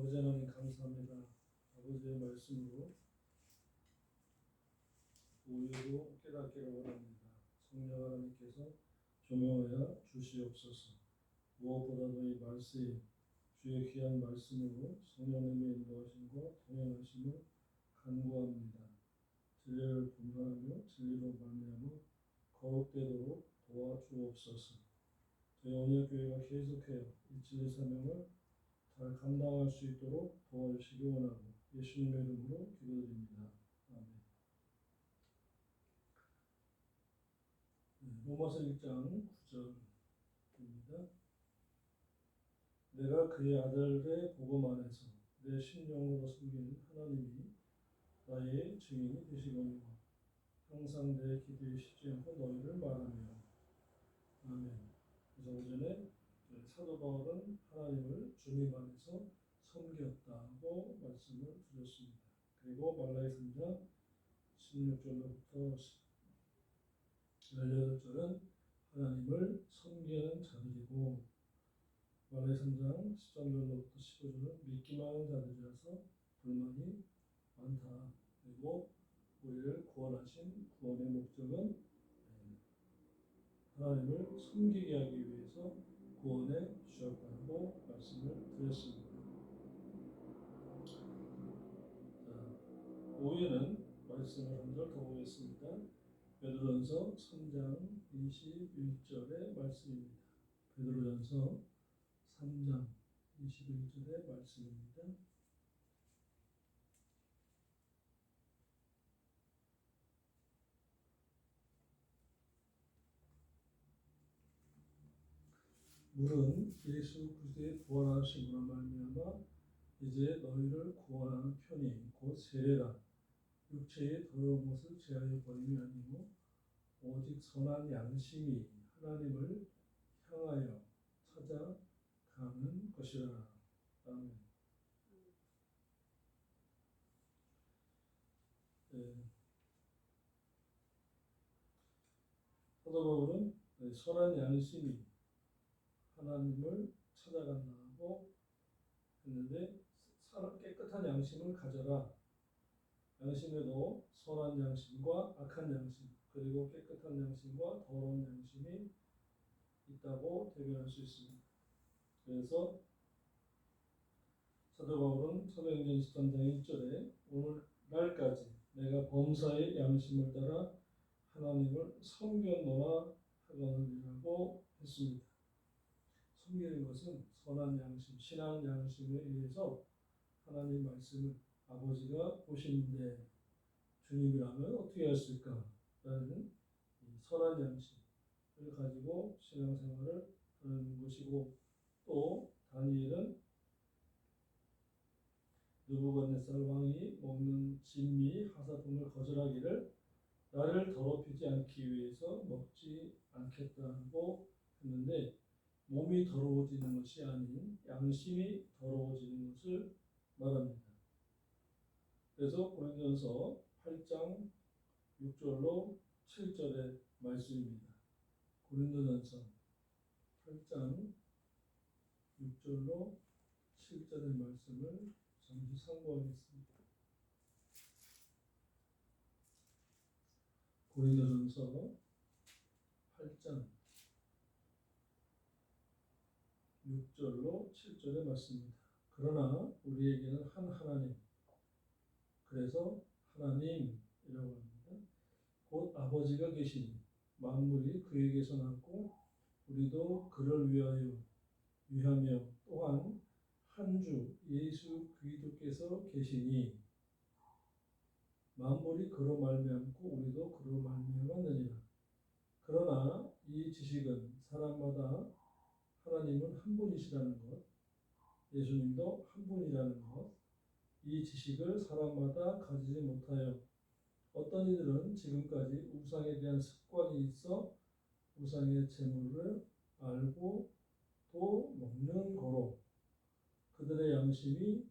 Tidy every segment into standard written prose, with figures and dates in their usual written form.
아버지 하나님 감사합니다. 아버지의 말씀으로 우리도 깨닫기를 원합니다. 성령 하나님께서 조명하여 주시옵소서. 무엇보다도 이 말씀, 주의 귀한 말씀으로 성령님의 인도하심과 동행하심을 간구합니다. 진리를 분별하며 진리로 말미암아 거룩되도록 도와주옵소서. 저희 언약교회가 계속하여 이 진리 사명을 잘 감당할 수 있도록 도와주시기 원하고 예수님의 이름으로 기도드립니다. 아멘. 로마서 1장 9절입니다. 내가 그의 아들의 복음 안에서 내 심령으로 섬기는 하나님이 나의 증인이 되시거니와 항상 내 기도에 쉬지 않고 너희를 말하며. 아멘. 그래서 오전에 사도 바울은 하나님을 주님 안에서 섬겼다고 말씀을 드렸습니다. 그리고 말라기 3장 16절로부터 18절은 하나님을 섬기는 자들이고, 말라기 3장 13절로부터 15절은 믿기만 하는 자들이라서 불만이 많다. 그리고 우리를 구원하신 구원의 목적은 하나님을 섬기게 하기 위해서 구원해 주셨다고 말씀을 드렸습니다. 자, 5회는 말씀을 한 절 더 보겠습니다. 베드로전서 3장 21절의 말씀입니다. 베드로전서 3장 21절의 말씀입니다. 물은 예수 그리스도의 부활하심으로 말미암아 이제 너희를 구원하는 편이 곧 세례라. 육체의 더러운 것을 제하여 버림이 아니고 오직 선한 양심이 하나님을 향하여 찾아가는 것이라. 아멘. 사도 바울은 선한 양심이 하나님을 찾아간다고 했는데, 깨끗한 양심을 가져라. 양심에도 선한 양심과 악한 양심, 그리고 깨끗한 양심과 더러운 양심이 있다고 대변할 수 있습니다. 그래서 사도 바울은 사도행전 23장 1절에 오늘날까지 내가 범사의 양심을 따라 하나님을 섬겼노라 하거니라고 했습니다. 섬기는 것은 선한 양심, 신앙 양심에 의해서 하나님 말씀을 아버지가 보시는데 주님이라면 어떻게 했을까? 라는 선한 양심을 가지고 신앙생활을 하는 것이고, 또 다니엘은 느부갓네살 왕이 먹는 진미 하사품을 거절하기를 나를 더럽히지 않기 위해서 먹지 않겠다고 했는데, 몸이 더러워지는 것이 아닌 양심이 더러워지는 것을 말합니다. 그래서 고린도전서 8장 6절로 7절의 말씀입니다. 고린도전서 8장 6절로 7절의 말씀을 잠시 참고하겠습니다. 고린도전서 8장 6절로 7절의 말씀입니다. 그러나 우리에게는 한 하나님, 그래서 하나님이라고 합니다. 곧 아버지가 계시니 만물이 그에게서 났고 우리도 그를 위하며 또한 한 주 예수 그리스도께서 계시니 만물이 그로 말미암고 우리도 그로 말미암았느니라. 그러나 이 지식은 사람마다 하나님은 한 분이시라는 것, 예수님도 한 분이라는 것, 이 지식을 사람마다 가지지 못하여 어떤 이들은 지금까지 우상에 대한 습관이 있어 우상의 재물을 알고 또 먹는 거로 그들의 양심이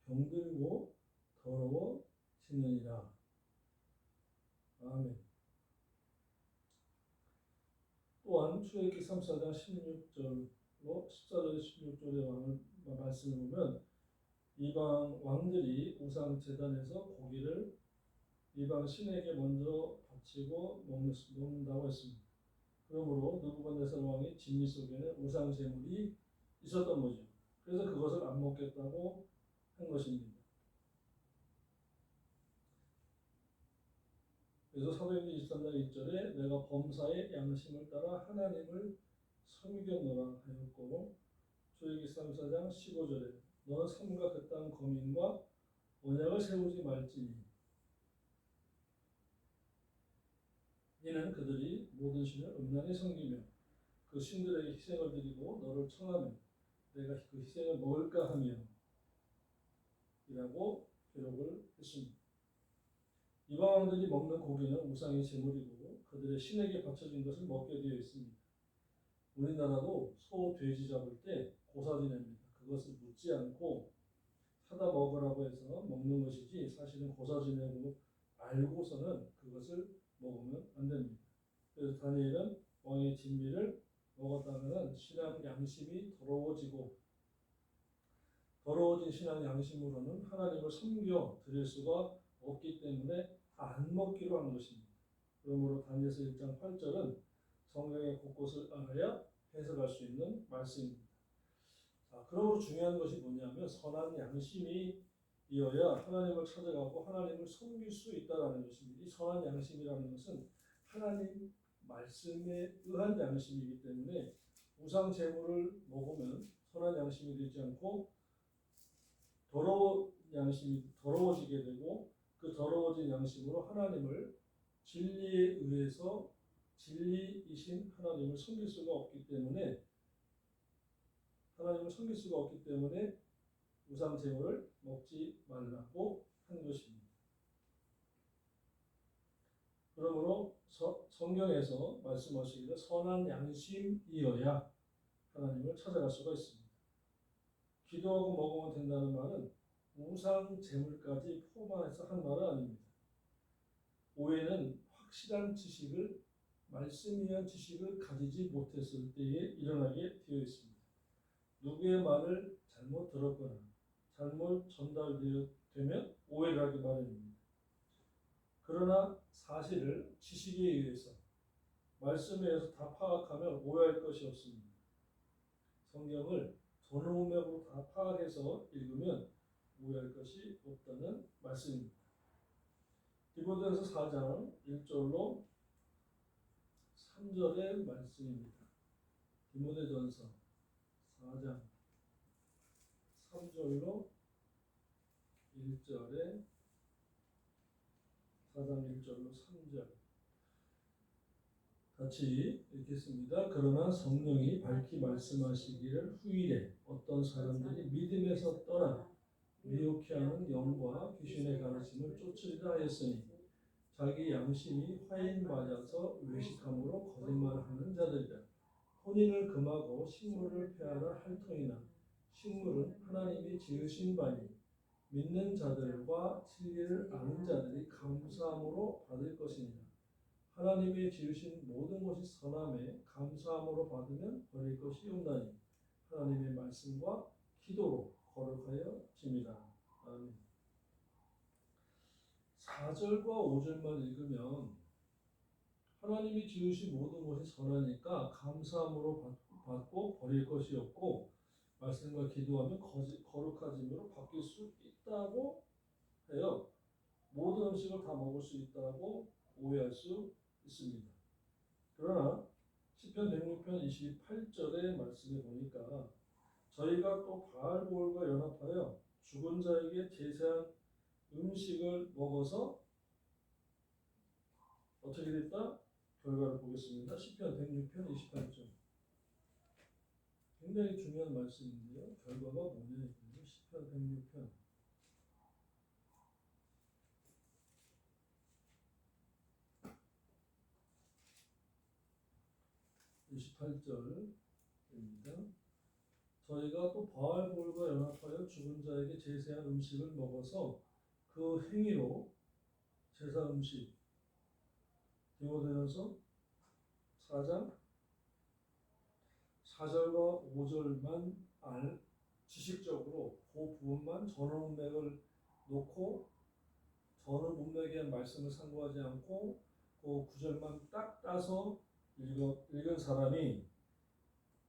병들고 더러워지느니라. 아멘. 또한 출애굽기 34장 16절로 14절 16절의 말씀을 보면 이방 왕들이 우상 제단에서 고기를 이방 신에게 먼저 바치고 먹는다고 했습니다. 그러므로 느부갓네살 왕이 진미 속에는 우상 제물이 있었던 거죠. 그래서 그것을 안 먹겠다고 한 것입니다. 그래서 사도행전 23장 1절에 내가 범사의 양심을 따라 하나님을 섬겼노라 하였고, 출애굽기 34장 15절에 너는 삼가 그 땅 거민과 언약을 세우지 말지니 이는 그들이 모든 신을 음란히 섬기며 그 신들에게 희생을 드리고 너를 청하며 내가 그 희생을 먹을까 하며 이라고 기록을 했습니다. 이방 왕들이 먹는 고기는 우상의 제물이고 그들의 신에게 바쳐진 것을 먹게 되어 있습니다. 우리나라도 소, 돼지 잡을 때 고사리 냅니다. 그것을 묻지 않고 사다 먹으라고 해서 먹는 것이지 사실은 고사리 내고 알고서는 그것을 먹으면 안 됩니다. 그래서 다니엘은 왕의 진미를 먹었다면 신앙 양심이 더러워진 신앙 양심으로는 하나님을 섬겨 드릴 수가 없기 때문에 안 먹기로 한 것입니다. 그러므로 다니엘서 1장 8절은 성경의 곳곳을 알아야 해석할 수 있는 말씀입니다. 자, 그러므로 중요한 것이 뭐냐면 선한 양심이 이어야 하나님을 찾아가고 하나님을 섬길 수 있다는 것입니다. 이 선한 양심이라는 것은 하나님 말씀에 의한 양심이기 때문에 우상 제물을 먹으면 선한 양심이 되지 않고 양심이 더러워지게 되고 그 더러워진 양심으로 하나님을 진리에 의해서 진리이신 하나님을 섬길 수가 없기 때문에 우상 제물을 먹지 말라고 한 것입니다. 그러므로 성경에서 말씀하시기를 선한 양심이어야 하나님을 찾아갈 수가 있습니다. 기도하고 먹으면 된다는 말은 우상 제물까지 포함해서 한 말은 아닙니다. 오해는 확실한 지식을 말씀에 의한 지식을 가지지 못했을 때에 일어나게 되어 있습니다. 누구의 말을 잘못 들었거나 잘못 전달되면 오해를 하기 마련입니다. 그러나 사실을 지식에 의해서 말씀에 의해서 다 파악하면 오해할 것이 없습니다. 성경을 전후면으로 다 파악해서 읽으면 오해할 것이 없다는 말씀입니다. 디모데전서 4장 1절로 3절의 말씀입니다. 디모데전서 4장 3절로 1절에 4장 1절로 3절 같이 읽겠습니다. 그러나 성령이 밝히 말씀하시기를 후일에 어떤 사람들이 믿음에서 떠나 미혹해 하는 영과 귀신의 가르침을 쫓으리라 하였으니 자기 양심이 화인 맞아서 외식함으로 거짓말하는 자들이라. 혼인을 금하고 식물을 폐하라 할 터이나 식물은 하나님이 지으신 바니 믿는 자들과 진리를 아는 자들이 감사함으로 받을 것이니라. 하나님이 지으신 모든 것이 선함에 감사함으로 받으면 버릴 것이 없나니 하나님의 말씀과 기도로 거룩하여 집니다. 아멘. 4절과 5절만 읽으면 하나님이 지으신 모든 것이 선하니까 감사함으로 받고 버릴 것이 없고 말씀과 기도하면 거룩하짐으로 바뀔 수 있다고 해요. 모든 음식을 다 먹을 수 있다고 오해할 수 있습니다. 그러나 시편 106편 28절의 말씀에 보니까 저희가 또 바알볼과 연합하여 죽은 자에게 제사한 음식을 먹어서 어떻게 됐다? 결과를 보겠습니다. 시편 106편 28절. 굉장히 중요한 말씀인데요. 결과가 뭐냐? 시편 106편 28절입니다. 저희가 또 바알볼과 연합하여 죽은 자에게 제사한 음식을 먹어서 그 행위로 제사 음식 디모데전서 4장 4절과 5절만 지식적으로 그 그 부분만 전후 문맥을 놓고 전후 문맥의 말씀을 상고하지 않고 그 구절만 딱 따서 읽은 사람이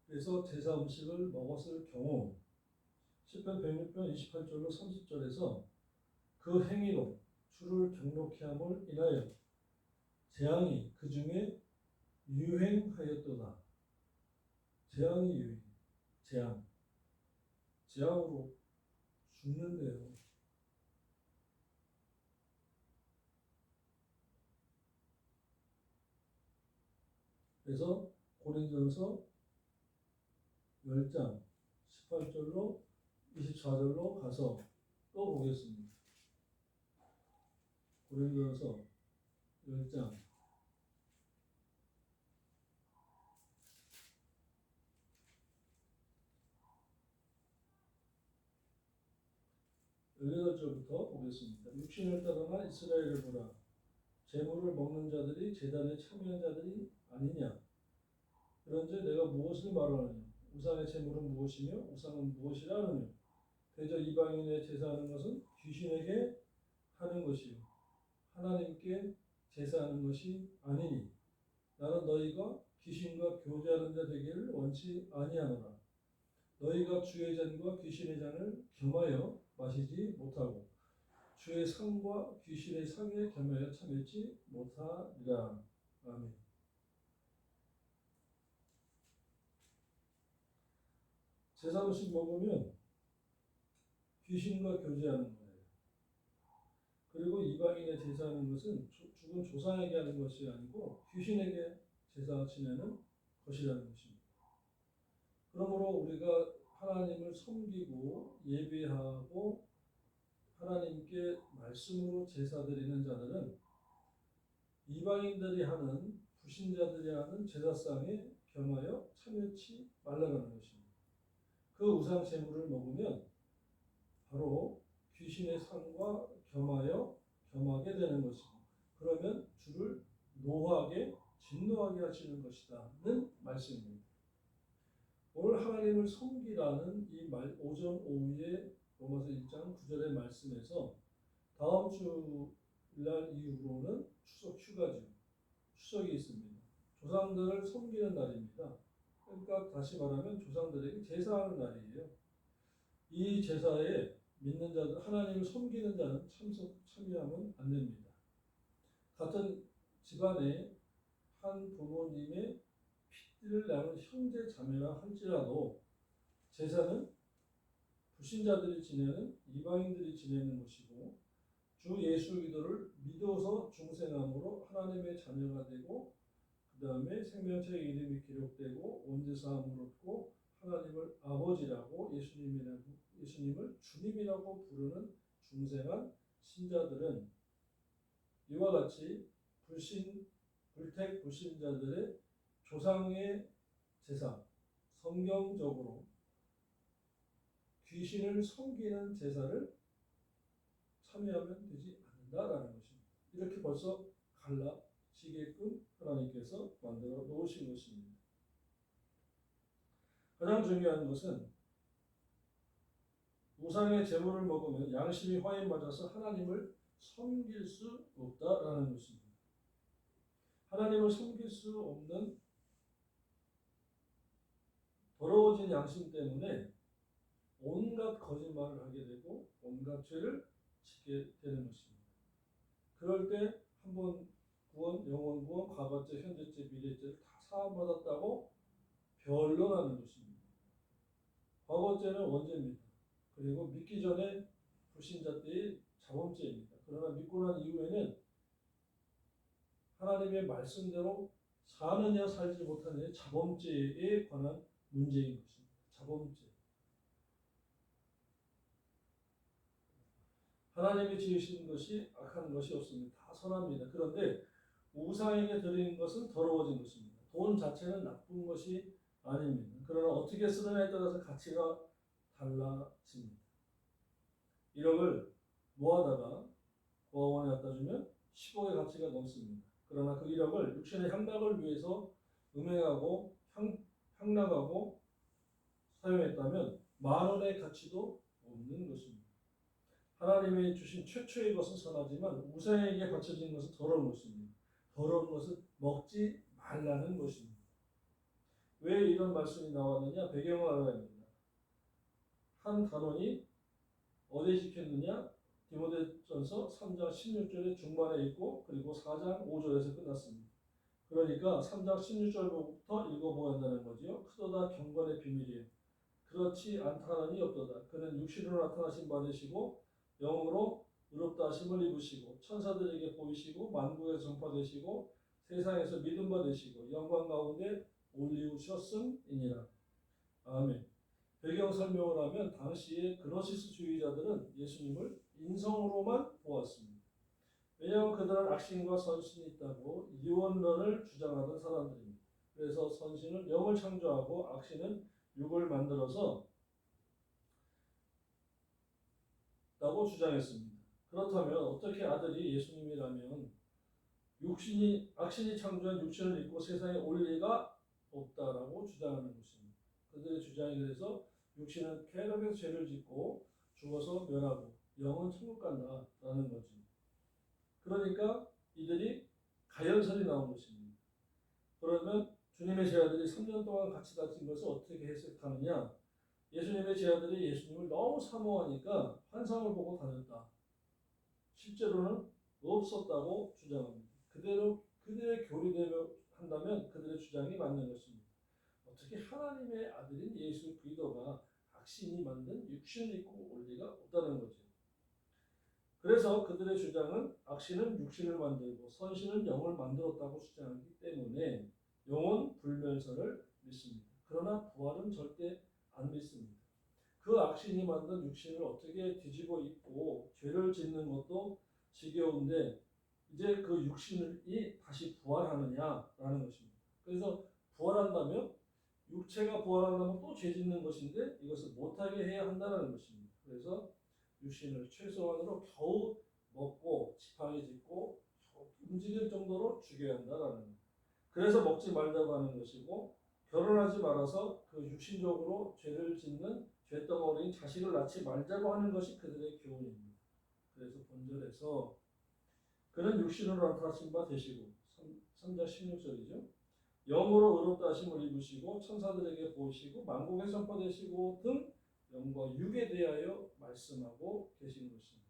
그래서 제사 음식을 먹었을 경우 시편 106편 28절로 30절에서 그 행위로 주를 경록케 함을 인하여 재앙이 그 중에 유행하였도다. 재앙이 유행, 재앙으로 죽는데요. 그래서 고린도전서 10장 18절로 24절로 가서 또 보겠습니다. 고린도전서 10장 열여덟 절부터 보겠습니다. 육신을 따르나 이스라엘을 보라. 제물을 먹는 자들이 제단에 참여한 자들이 아니냐. 그런즉 내가 무엇을 말하느냐. 우상의 제물은 무엇이며 우상은 무엇이라 하느냐. 대저 이방인의 제사하는 것은 귀신에게 하는 것이요 하나님께 제사하는 것이 아니니 나는 너희가 귀신과 교제하는 자 되기를 원치 아니하노라. 너희가 주의 잔과 귀신의 잔을 겸하여 마시지 못하고 주의 상과 귀신의 상에 겸하여 참여치 못하리라. 아멘. 제사 음식 먹으면 귀신과 교제하는 거예요. 그리고 이방인의 제사하는 것은 죽은 조상에게 하는 것이 아니고 귀신에게 제사 지내는 것이라는 것입니다. 그러므로 우리가 하나님을 섬기고 예배하고 하나님께 말씀으로 제사 드리는 자들은 이방인들이 하는 불신자들이 하는 제사상에 겸하여 참여치 말라는 것입니다. 그 우상 제물을 먹으면 바로 귀신의 상과 겸하게 되는 것이고 그러면 주를 노하게 진노하게 하시는 것이다는 말씀입니다. 오늘 하나님을 섬기라는 이 오전 오후에 로마서 1장 9절의 말씀에서 다음 주날 이후로는 추석 휴가죠. 추석이 있습니다. 조상들을 섬기는 날입니다. 그러니까 다시 말하면 조상들에게 제사하는 날이에요. 이 제사에 믿는 자들, 하나님을 섬기는 자는 참여하면 안 됩니다. 같은 집안에 한 부모님의 피를 나는 형제 자매라 할지라도 제사는 불신자들이 지내는 이방인들이 지내는 것이고 주 예수 기도를 믿어서 중생함으로 하나님의 자녀가 되고 그 다음에 생명책에 이름이 기록되고 원죄사함을 얻고 하나님을 아버지라고 예수님을 주님이라고 부르는 중생한 신자들은 이와 같이 불택 불신자들의 조상의 제사, 성경적으로 귀신을 섬기는 제사를 참여하면 되지 않는다라는 것입니다. 이렇게 벌써 갈라지게끔 하나님께서 만들어 놓으신 것입니다. 가장 중요한 것은 우상의 제물을 먹으면 양심이 화에 맞아서 하나님을 섬길 수 없다라는 것입니다. 하나님을 섬길 수 없는 더러워진 양심 때문에 온갖 거짓말을 하게 되고 온갖 죄를 짓게 되는 것입니다. 그럴 때 한번 구원, 영원 구원, 과거죄, 현재죄, 미래죄를 다 사함받았다고 변론하는 것입니다. 과거죄는 원죄입니다. 그리고 믿기 전에 불신자 때의 자범죄입니다. 그러나 믿고 난 이후에는 하나님의 말씀대로 사느냐 살지 못하느냐 자범죄에 관한 문제인 것입니다. 자범죄. 하나님이 지으신 것이 악한 것이 없습니다. 다 선합니다. 그런데 우상에게 드리는 것은 더러워진 것입니다. 돈 자체는 나쁜 것이 아닙니다. 그러나 어떻게 쓰느냐에 따라서 가치가 달라집니다. 1억을 모아다가 고아원에 갖다 주면 10억의 가치가 넘습니다. 그러나 그 1억을 육신의 향락을 위해서 음행하고 향락하고 사용했다면 10,000원의 가치도 없는 것입니다. 하나님이 주신 최초의 것은 선하지만 우상에게 바쳐진 것은 더러운 것입니다. 더러운 것은 먹지 말라는 것입니다. 왜 이런 말씀이 나왔느냐? 배경을 알아야 합니다. 한 단원이 어디에 지켰느냐? 디모데전서 3장 16절의 중반에 있고 그리고 4장 5절에서 끝났습니다. 그러니까 3장 16절부터 읽어보아야 한다는 거지요. 크도다 경건의 비밀이에요. 그렇지 않다하니 없도다. 그는 육신으로 나타나신 바 되시고 영으로 의롭다 하심을 입으시고 천사들에게 보이시고 만국에 전파되시고 세상에서 믿음 받으시고 영광 가운데 올리우셨음이니라. 아멘. 배경 설명을 하면 당시의 그노시스주의자들은 예수님을 인성으로만 보았습니다. 왜냐하면 그들은 악신과 선신이 있다고 이원론을 주장하던 사람들입니다. 그래서 선신은 영을 창조하고 악신은 육을 만들어서 라고 주장했습니다. 그렇다면 어떻게 아들이 예수님이라면 악신이 창조한 육신을 입고 세상에 올 리가 없다라고 주장하는 것입니다. 그들의 주장이 그래서 육신은 쾌락에서 죄를 짓고 죽어서 멸하고 영은 천국 간다라는 거죠. 그러니까 이들이 가연설이 나온 것입니다. 그러면 주님의 제자들이 3년 동안 같이 다친 것을 어떻게 해석하느냐? 예수님의 제자들이 예수님을 너무 사모하니까 환상을 보고 다녔다. 실제로는 없었다고 주장합니다. 그들의 교리대로 한다면 그들의 주장이 맞는 것입니다. 어떻게 하나님의 아들인 예수 그리스도가 악신이 만든 육신을 입고 올 리가 없다는 거죠. 그래서 그들의 주장은 악신은 육신을 만들고 선신은 영을 만들었다고 주장하기 때문에 영혼 불멸설을 믿습니다. 그러나 부활은 절대 안 믿습니다. 그 악신이 만든 육신을 어떻게 뒤집어 입고 죄를 짓는 것도 지겨운데 이제 그 육신이 다시 부활하느냐라는 것입니다. 그래서 부활한다면 육체가 부활한다면 또 죄 짓는 것인데 이것을 못하게 해야 한다는 것입니다. 그래서 육신을 최소한으로 겨우 먹고 지팡이 짚고 움직일 정도로 죽여야 한다라는 거예요. 그래서 먹지 말자고 하는 것이고 결혼하지 말아서 그 육신적으로 죄를 짓는 죄덩어리인 자식을 낳지 말자고 하는 것이 그들의 교훈입니다. 그래서 본절에서 그는 육신으로 나타나신 바 되시고 3장 16절이죠. 영으로 의롭다 하심을 입으시고 천사들에게 보이시고 만국에 선포되시고 등 영과 육에 대하여 말씀하고 계신 것입니다.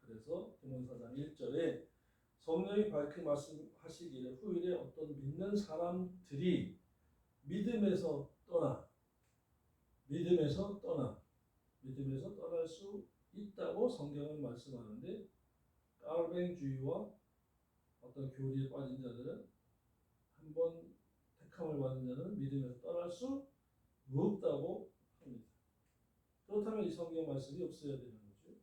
그래서 디모데 4장 1절에 성령이 밝히 말씀하시기를 후일에 어떤 믿는 사람들이 믿음에서 떠날 수 있다고 성경은 말씀하는데 깔뱅주의와 어떤 교리에 빠진 자들은 한번 택함을 받은 자는 믿음에서 떠날 수 없다고 합니다. 그렇다면 이 성경 말씀이 없어야 되는 거죠.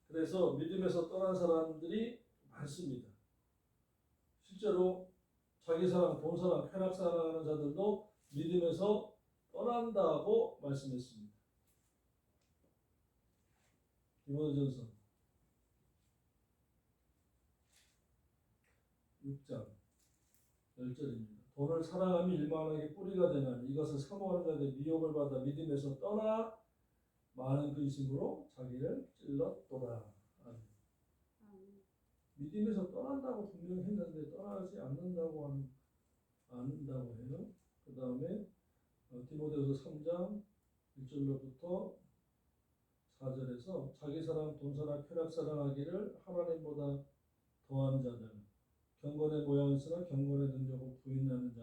그래서 믿음에서 떠난 사람들이 많습니다. 실제로 자기 사랑, 돈 사랑, 쾌락 사랑하는 자들도 믿음에서 떠난다고 말씀했습니다. 디모데전서 6장 10절입니다. 돈을 사랑하며 일만하게 뿌리가 되나니 이것을 사모하는 자들의 미혹을 받아 믿음에서 떠나 많은 그 이심으로 자기를 찔렀도다. 믿음에서 떠난다고 분명히 했는데 떠나지 않는다고 해요. 그 다음에 디모데후서 3장 1절로부터 4절에서 자기 사랑, 돈 사랑, 쾌락 사랑하기를 하나님보다 더한 자들은 경건의 모양이 있으나 경건의 능력을 부인하는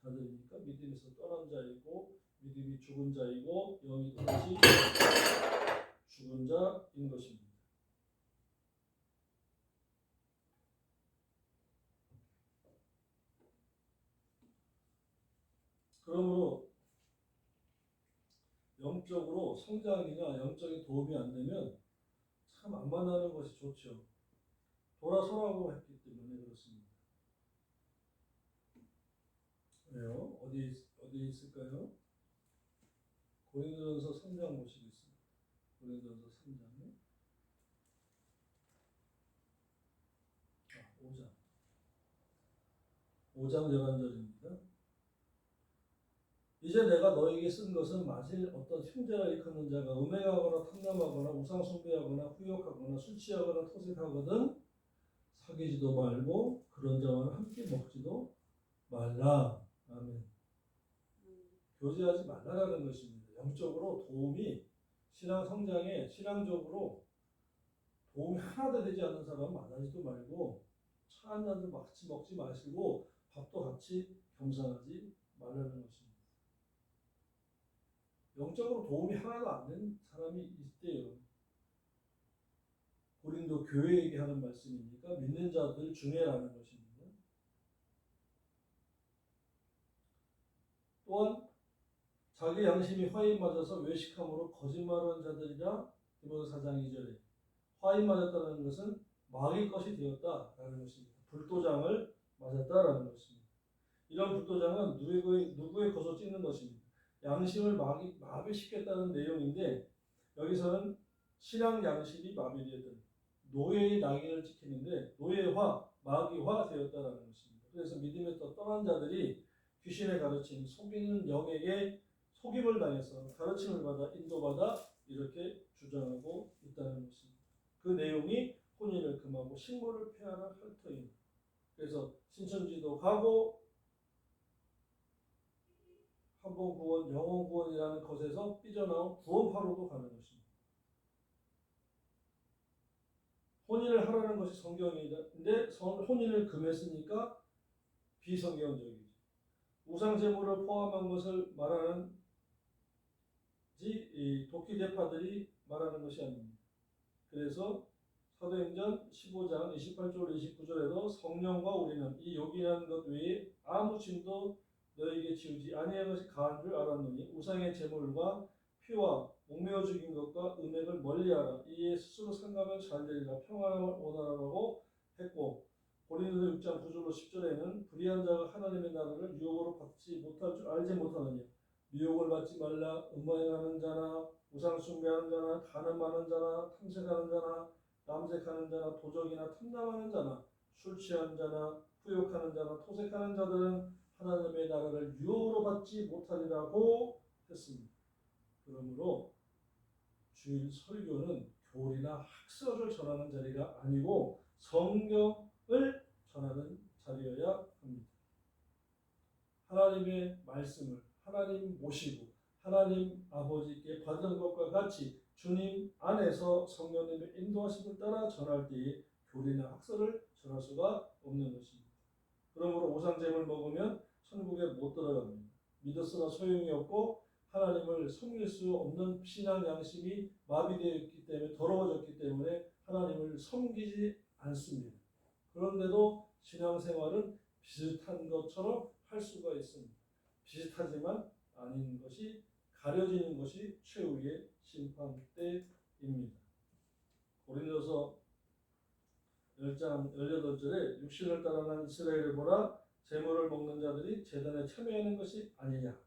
자들이니까 믿음에서 떠난 자이고 믿음이 죽은 자이고 영이 또다시 죽은 자인 것입니다. 그러므로 영적으로 성장이나 영적인 도움이 안 되면 참 안 만나는 것이 좋죠. 돌아서라고 했기 때문에 그렇습니다. 왜요? 어디 있을까요? 고린도전서 3장 보시겠습니다. 고린도전서 3장에 5장 11절입니다. 이제 내가 너에게 쓴 것은 만일 어떤 형제가 일컫는 자가 음행하거나 탐남하거나 우상 숭배하거나 후욕하거나 술 취하거나 토색하거든 사귀지도 말고 그런 자와는 함께 먹지도 말라. 아멘. 교제하지 말라라는 것입니다. 영적으로 도움이 신앙 성장에 신앙적으로 도움이 하나도 되지 않는 사람 만나지도 말고 차 한 잔도 같이 먹지 마시고 밥도 같이 겸상하지 말라는 것입니다. 영적으로 도움이 하나도 안 되는 사람이 있대요. 고린도 교회에게 하는 말씀이니까 믿는 자들 중에라는 것입니다. 또한 자기 양심이 화인 맞아서 외식함으로 거짓말하는 자들이라 디모데 4장 2절에 화인 맞았다는 것은 마귀 것이 되었다라는 것입니다. 불도장을 맞았다라는 것입니다. 이런 불도장은 누구의 것을 찍는 것입니다. 양심을 마비시켰다는 내용인데 여기서는 신앙 양심이 마비되었던 노예의 낙인을 찍히는데 노예화, 마귀화 되었다라는 것입니다. 그래서 믿음에서 떠난 자들이 귀신의 가르침, 속이는 영에게 속임을 당해서 가르침을 받아 인도받아 이렇게 주장하고 있다는 것입니다. 그 내용이 혼인을 금하고 식물을 폐하라 할 터입니다. 그래서 신천지도 가고 한번 구원, 영원 구원이라는 것에서 삐져나온 구원파로도 가는 것입니다. 혼인을 하라는 것이 성경인데 혼인을 금했으니까 비성경적이죠. 우상 제물을 포함한 것을 말하는 이 도끼대파들이 말하는 것이 아닙니다. 그래서 사도행전 15장 28절 29절에도 성령과 우리는 이 요긴한 것 외에 아무 짐도 너에게 지우지 아니한 것이 가한 줄 알았노니 우상의 제물과 피와 목매어 죽인 것과 음행을 멀리하라. 이에 스스로 상가면 잘 되리라. 평안함을 원하라고 했고 고린도서 6장 9절로 10절에는 불의한 자가 하나님의 나라를 유혹으로 받지 못할 줄 알지 못하느냐. 미혹을 받지 말라. 음행하는 자나 우상 숭배하는 자나 간음하는 자나 탐색하는 자나 남색하는 자나 도적이나 탐남하는 자나 술 취한 자나 후욕하는 자나 토색하는 자들은 하나님의 나라를 유혹으로 받지 못하리라고 했습니다. 그러므로 주일 설교는 교리나 학설을 전하는 자리가 아니고 성경을 전하는 자리여야 합니다. 하나님의 말씀을 하나님 모시고 하나님 아버지께 받은 것과 같이 주님 안에서 성령님의 인도하심을 따라 전할 때에 교리나 학설을 전할 수가 없는 것입니다. 그러므로 우상제물 먹으면 천국에 못 들어갑니다. 믿었으나 소용이 없고 하나님을 섬길 수 없는 신앙 양심이 마비되어 있기 때문에 더러워졌기 때문에 하나님을 섬기지 않습니다. 그런데도 신앙생활은 비슷한 것처럼 할 수가 있습니다. 비슷하지만 아닌 것이 가려지는 것이 최후의 심판 때입니다. 고린도서 10장 18절에 육신을 따라난 이스라엘을 보라 제물을 먹는 자들이 제단에 참여하는 것이 아니냐.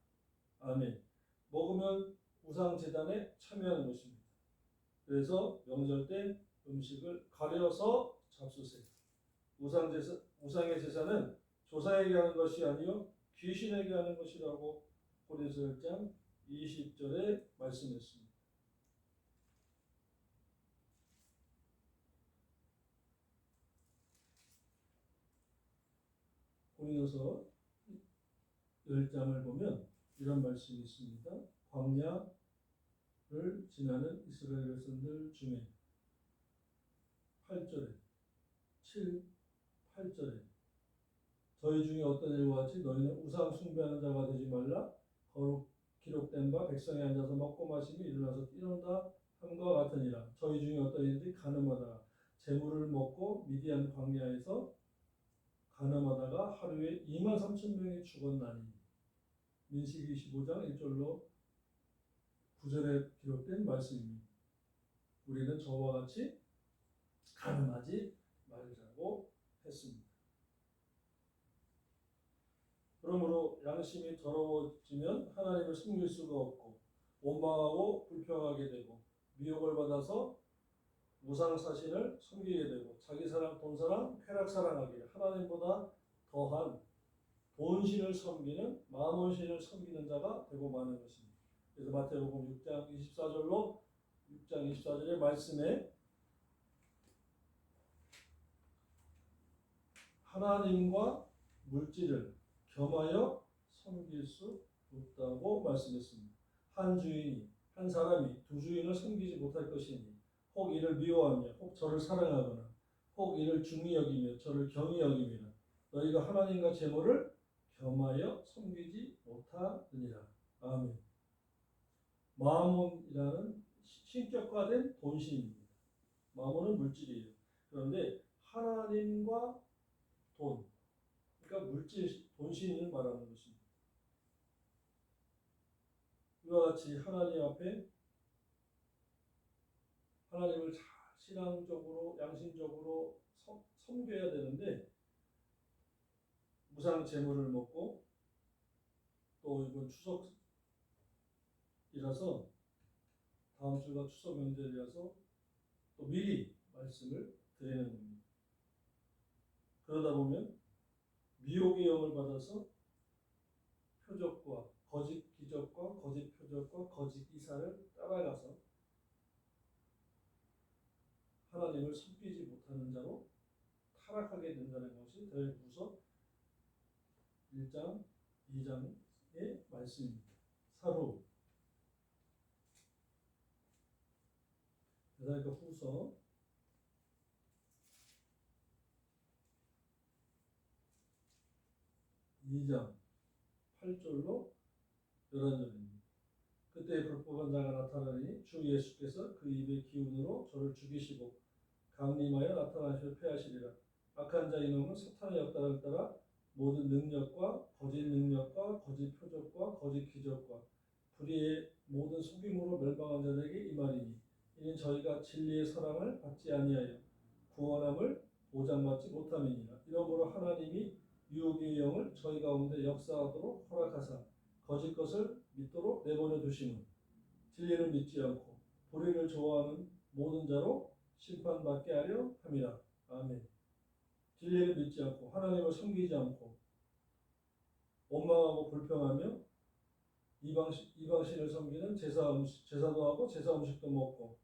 아멘. 먹으면 우상 제단에 참여하는 것입니다. 그래서 명절 때 음식을 가려서 잡수세요. 우상의 제사는 조상에게 하는 것이 아니요 귀신에게 하는 것이라고 고린도서 1장 20절에 말씀했습니다. 고린도서 10장을 보면 이런 말씀이 있습니다. 광야를 지나는 이스라엘 백성들 중에 8절에 8절에 저희 중에 어떤 일과 같이 너희는 우상 숭배하는 자가 되지 말라. 거룩 기록된 바 백성이 앉아서 먹고 마시며 일어나서 뛰논다 함과 같으니라. 저희 중에 어떤 이들이 가늠하다가 재물을 먹고 미디안 광야에서 가늠하다가 하루에 23,000명이 죽었나니. 민수기 25장 1절로 9절에 기록된 말씀입니다. 우리는 저와 같이 가늠하지 말자고 했습니다. 그러므로 양심이 더러워지면 하나님을 섬길 수가 없고 원망하고 불평하게 되고 미혹을 받아서 우상사신을 섬기게 되고 자기 사랑, 돈 사랑, 쾌락 사랑하기를 하나님보다 더한 돈신을 섬기는 마몬신을 섬기는 자가 되고 마는 것입니다. 그래서 마태복음 6장 24절로 6장 24절의 말씀에 하나님과 물질을 겸하여 섬길 수 없다고 말씀했습니다. 한 주인이 한 사람이 두 주인을 섬기지 못할 것이니 혹 이를 미워하며 혹 저를 사랑하거나 혹 이를 중히 여기며 저를 경히 여기며 너희가 하나님과 재물을 겸하여 섬기지 못하느니라. 아멘. 마몬이라는 신격화된 돈신입니다. 마몬은 물질이에요. 그런데 하나님과 돈, 그러니까 물질, 돈신을 말하는 것입니다. 이와 같이 하나님 앞에 하나님을 잘 신앙적으로 양심적으로 섬겨야 되는데 무상 제물을 먹고 또 이번 추석이라서 다음 주가 추석 명절이라서 또 미리 말씀을 드리는 겁니다. 그러다 보면 미혹의 영을 받아서 표적과 거짓 기적과 거짓 표적과 거짓 이사를 따라가서 하나님을 섬기지 못하는 자로 타락하게 된다는 것이 데살로니가후서 1장, 2장의 말씀입니다. 사로 데살로니가후서 2장 8절로 11절입니다. 그때 불법한 자가 나타나니 주 예수께서 그 입의 기운으로 저를 죽이시고 강림하여 나타나셔 패하시리라. 악한 자 이놈은 사탄의 역사를 따라 모든 능력과 거짓 표적과 거짓 기적과 불의의 모든 속임으로 멸망한 자들에게 임하리니 이는 저희가 진리의 사랑을 받지 아니하여 구원함을 보장받지 못함이니라. 이러므로 하나님이 유혹의 영을 저희 가운데 역사하도록 허락하사 거짓 것을 믿도록 내버려 두시면 진리를 믿지 않고 불의를 좋아하는 모든 자로 심판받게 하려 함이라. 아멘. 진리를 믿지 않고 하나님을 섬기지 않고 원망하고 불평하며 이방신을 섬기는 제사도 하고 제사 음식도 먹고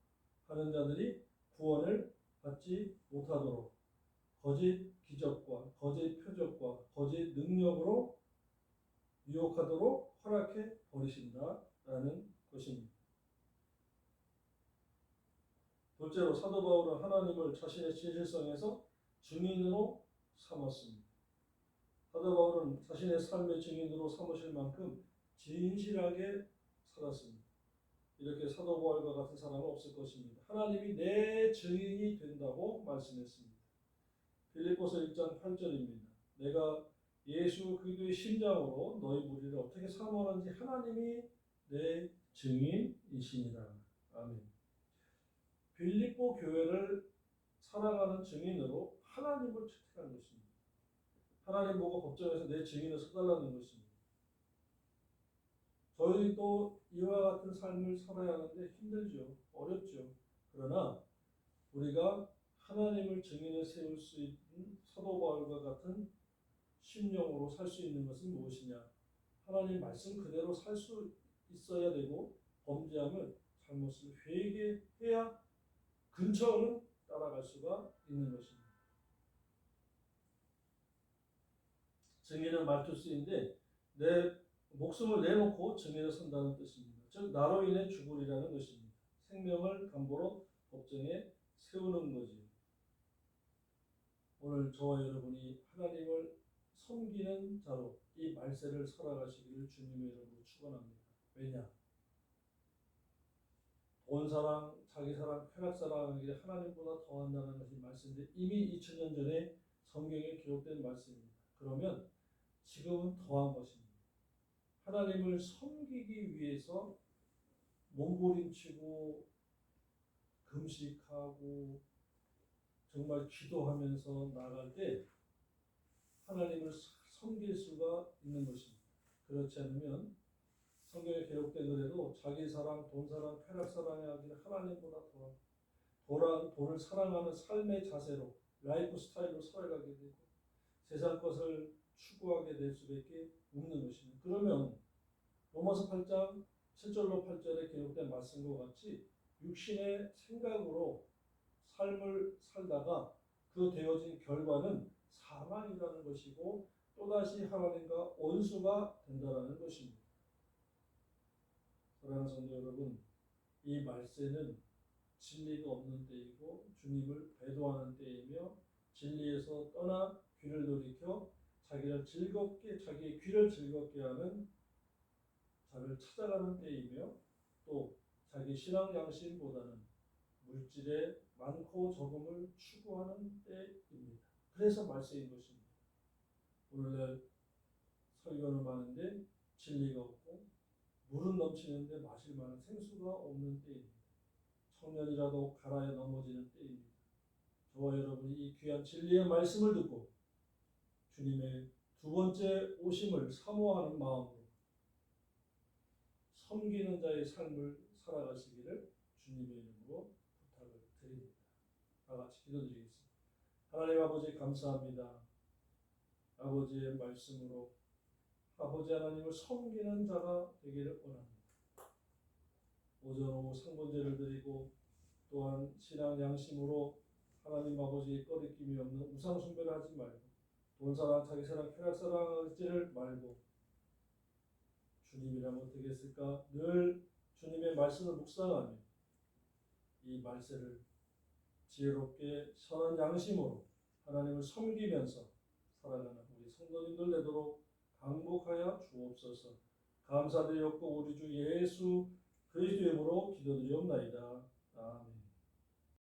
하는 자들이 구원을 받지 못하도록 거짓 기적과 거짓 표적과 거짓 능력으로 유혹하도록 허락해 버리신다라는 것입니다. 둘째로 사도 바울은 하나님을 자신의 진실성에서 증인으로 삼았습니다. 사도 바울은 자신의 삶의 증인으로 삼으실 만큼 진실하게 살았습니다. 이렇게 사도 바울과 같은 사람은 없을 것입니다. 하나님이 내 증인이 된다고 말씀했습니다. 빌립보서 1장 8절입니다. 내가 예수 그리스도의 심장으로 너희 무리를 어떻게 사모하는지 하나님이 내 증인이시니라. 아멘. 빌립보 교회를 사랑하는 증인으로 하나님을 채택한 것입니다. 하나님 보고 법정에서 내 증인을 서달라는 것입니다. 저희도 이와 같은 삶을 살아야 하는데 힘들죠. 어렵죠. 그러나 우리가 하나님을 증인을 세울 수 있는 사도 바울과 같은 심령으로 살 수 있는 것은 무엇이냐? 하나님 말씀 그대로 살 수 있어야 되고 범죄함을 잘못을 회개해야 근처는 따라갈 수가 있는 것입니다. 증인은 말투스인데 내 목숨을 내놓고 증인을 선다는 뜻입니다. 즉 나로 인해 죽으리라는 것입니다. 생명을 담보로 법정에 세우는 거지요. 오늘 저와 여러분이 하나님을 섬기는 자로 이 말세를 살아가시기를 주님의 이름으로 축원합니다. 왜냐? 돈 사랑, 자기 사랑, 쾌락 사랑하는 게 하나님보다 더한다는 것이 말씀인데 이미 2000년 전에 성경에 기록된 말씀입니다. 그러면 지금은 더한 것입니다. 하나님을 섬기기 위해서 몸부림치고 금식하고 정말 기도하면서 나갈 때 하나님을 섬길 수가 있는 것입니다. 그렇지 않으면 성경에 기록된 그래도 자기 사랑, 돈 사랑, 쾌락 사랑에 하기는 하나님보다 돈을 사랑하는 삶의 자세로 라이프 스타일로 살아가게 되고 세상 것을 추구하게 될 수밖에 없는 것입니다. 그러면 로마서 8장 7절로 8절에 기록된 말씀과 같이 육신의 생각으로 삶을 살다가 그 되어진 결과는 사망이라는 것이고 또다시 하나님과 원수가 된다는 것입니다. 사랑하는 성도 여러분, 이 말세는 진리가 없는 때이고 주님을 배도하는 때이며 진리에서 떠나 귀를 돌이켜 자기의 귀를 즐겁게 하는 자를 찾아가는 때이며 또 자기 신앙 양심보다는 물질의 많고 적음을 추구하는 때입니다. 그래서 말세인 것입니다. 오늘날 설교는 많은데 진리가 없고 물은 넘치는데 마실 만한 생수가 없는 때입니다. 청년이라도 가라에 넘어지는 때입니다. 저와 여러분이 이 귀한 진리의 말씀을 듣고 주님의 두 번째 오심을 사모하는 마음으로 섬기는 자의 삶을 살아가시기를 주님의 이름으로 부탁을 드립니다. 다 같이 기도드리겠습니다. 하나님 아버지 감사합니다. 아버지의 말씀으로 아버지 하나님을 섬기는 자가 되기를 원합니다. 오전 오후 상번제를 드리고 또한 신앙 양심으로 하나님 아버지의 꺼리낌이 없는 우상 숭배를 하지 말고 돈사랑 자기사랑 쾌락사랑 하지를 말고 주님이라면 어떻게 했을까? 늘 주님의 말씀을 묵상하며 이 말세를 지혜롭게 선한 양심으로 하나님을 섬기면서 살아가는 우리 성도님들 되도록 강복하여 주옵소서. 감사드렸고 우리 주 예수 그리스도의 이름으로 기도드리옵나이다. 아멘.